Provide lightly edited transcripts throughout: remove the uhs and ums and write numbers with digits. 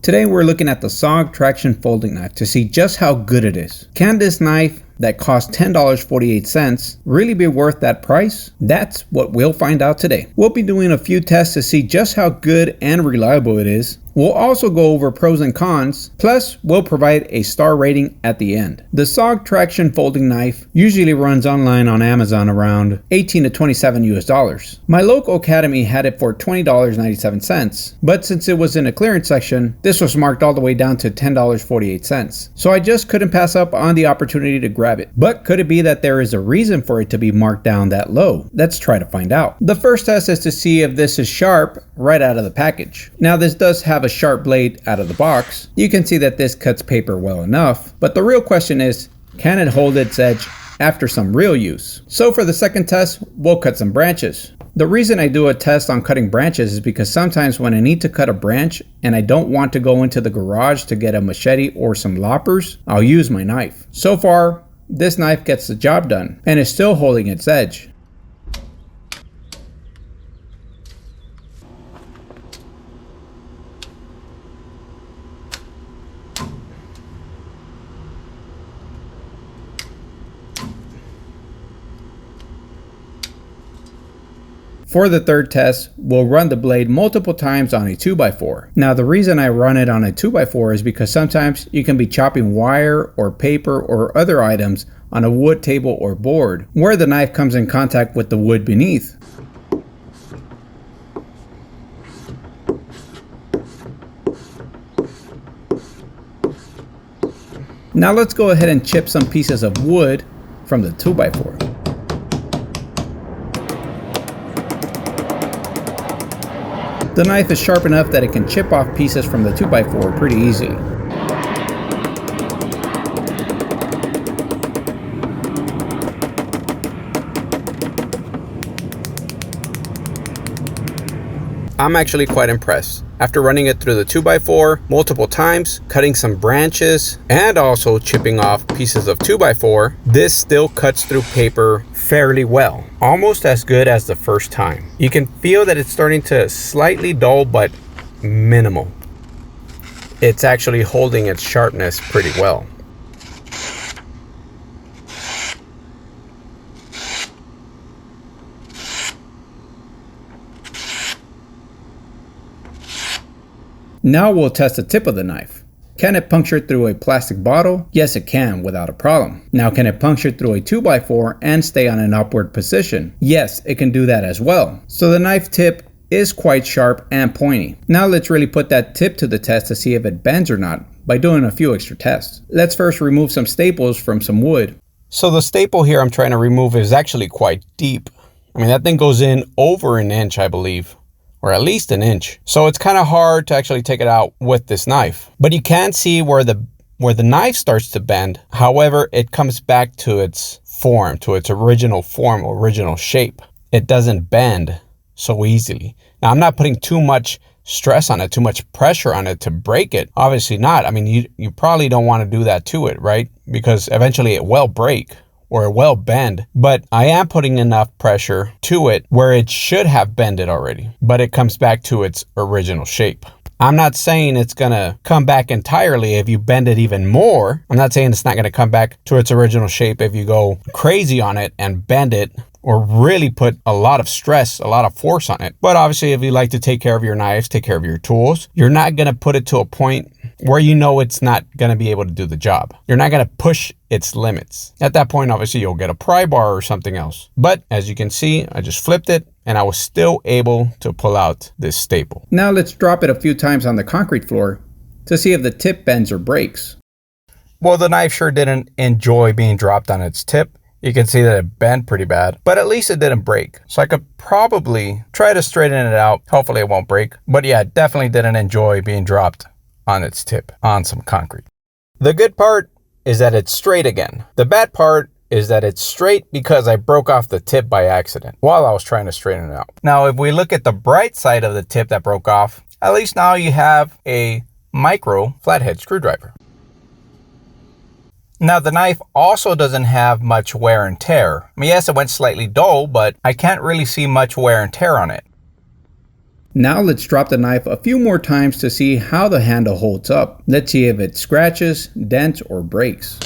Today we're looking at the SOG Traction Folding Knife to see just how good it is. Can this knife that costs $10.48 really be worth that price? That's what we'll find out today. We'll be doing a few tests to see just how good and reliable it is. We'll also go over pros and cons, plus we'll provide a star rating at the end. The SOG Traction Folding Knife usually runs online on Amazon around $18 to $27 US. My local academy had it for $20.97, but since it was in a clearance section, this was marked all the way down to $10.48. So I just couldn't pass up on the opportunity to grab it. But could it be that there is a reason for it to be marked down that low? Let's try to find out. The first test is to see if this is sharp right out of the package. Now this does have a sharp blade out of the box. You can see that this cuts paper well enough, but the real question is, can it hold its edge after some real use? So for the second test, we'll cut some branches. The reason I do a test on cutting branches is because sometimes when I need to cut a branch and I don't want to go into the garage to get a machete or some loppers, I'll use my knife. So far, this knife gets the job done and is still holding its edge. For the third test, we'll run the blade multiple times on a 2x4. Now the reason I run it on a 2x4 is because sometimes you can be chopping wire or paper or other items on a wood table or board where the knife comes in contact with the wood beneath. Now let's go ahead and chip some pieces of wood from the 2x4. The knife is sharp enough that it can chip off pieces from the 2x4 pretty easily. I'm actually quite impressed. After running it through the 2x4 multiple times, cutting some branches, and also chipping off pieces of 2x4, this still cuts through paper fairly well. Almost as good as the first time. You can feel that it's starting to slightly dull, but minimal. It's actually holding its sharpness pretty well. Now we'll test the tip of the knife. Can it puncture through a plastic bottle? Yes, it can without a problem. Now, can it puncture through a 2x4 and stay on an upward position? Yes, it can do that as well. So the knife tip is quite sharp and pointy. Now let's really put that tip to the test to see if it bends or not by doing a few extra tests. Let's first remove some staples from some wood. So the staple here I'm trying to remove is actually quite deep. I mean, that thing goes in over an inch, I believe. Or at least an inch. So it's kind of hard to actually take it out with this knife. But you can see where the knife starts to bend. However, it comes back to its form, to its original form, original shape. It doesn't bend so easily. Now, I'm not putting too much stress on it, too much pressure on it to break it. Obviously not. I mean, you probably don't want to do that to it, right? Because eventually it will break or it will bend, but I am putting enough pressure to it where it should have bended already, but it comes back to its original shape. I'm not saying it's gonna come back entirely if you bend it even more. I'm not saying it's not gonna come back to its original shape if you go crazy on it and bend it or really put a lot of stress, a lot of force on it. But obviously, if you like to take care of your knives, take care of your tools, you're not gonna put it to a point where you know it's not gonna be able to do the job. You're not gonna push its limits. At that point, obviously, you'll get a pry bar or something else. But as you can see, I just flipped it and I was still able to pull out this staple. Now let's drop it a few times on the concrete floor to see if the tip bends or breaks. Well, the knife sure didn't enjoy being dropped on its tip. You can see that it bent pretty bad, but at least it didn't break. So I could probably try to straighten it out. Hopefully it won't break. But yeah, it definitely didn't enjoy being dropped on its tip on some concrete. The good part is that it's straight again. The bad part is that it's straight because I broke off the tip by accident while I was trying to straighten it out. Now, if we look at the bright side of the tip that broke off, at least now you have a micro flathead screwdriver. Now the knife also doesn't have much wear and tear. I mean, yes, it went slightly dull, but I can't really see much wear and tear on it. Now let's drop the knife a few more times to see how the handle holds up. Let's see if it scratches, dents, or breaks.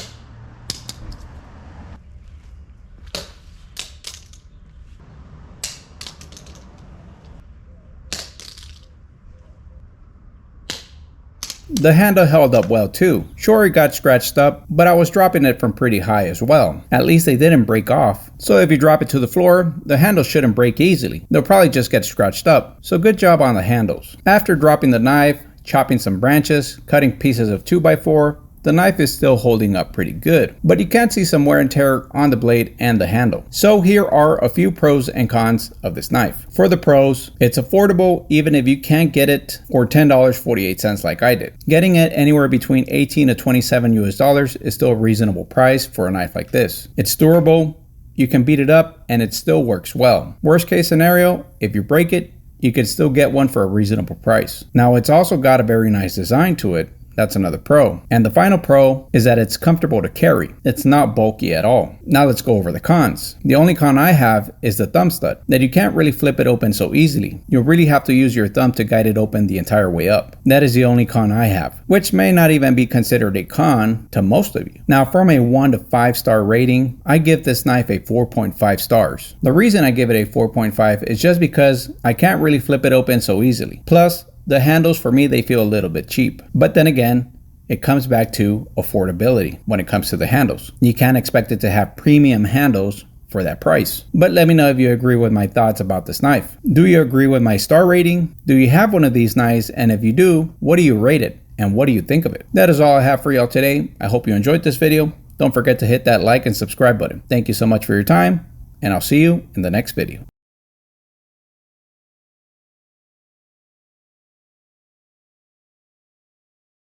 The handle held up well too. Sure, it got scratched up, but I was dropping it from pretty high as well. At least they didn't break off. So if you drop it to the floor, the handle shouldn't break easily. They'll probably just get scratched up. So good job on the handles. After dropping the knife, chopping some branches, cutting pieces of 2x4, the knife is still holding up pretty good, but you can see some wear and tear on the blade and the handle. So here are a few pros and cons of this knife. For the pros, it's affordable even if you can't get it for $10.48 like I did. Getting it anywhere between 18 to 27 US dollars is still a reasonable price for a knife like this. It's durable, you can beat it up, and it still works well. Worst case scenario, if you break it, you could still get one for a reasonable price. Now it's also got a very nice design to it. That's another pro. And the final pro is that it's comfortable to carry. It's not bulky at all. Now let's go over the cons. The only con I have is the thumb stud, that you can't really flip it open so easily. You'll really have to use your thumb to guide it open the entire way up. That is the only con I have, which may not even be considered a con to most of you. Now from a 1 to 5 star rating, I give this knife a 4.5 stars. The reason I give it a 4.5 is just because I can't really flip it open so easily. Plus, the handles for me, they feel a little bit cheap. But then again, it comes back to affordability when it comes to the handles. You can't expect it to have premium handles for that price. But let me know if you agree with my thoughts about this knife. Do you agree with my star rating? Do you have one of these knives? And if you do, what do you rate it? And what do you think of it? That is all I have for y'all today. I hope you enjoyed this video. Don't forget to hit that like and subscribe button. Thank you so much for your time, and I'll see you in the next video.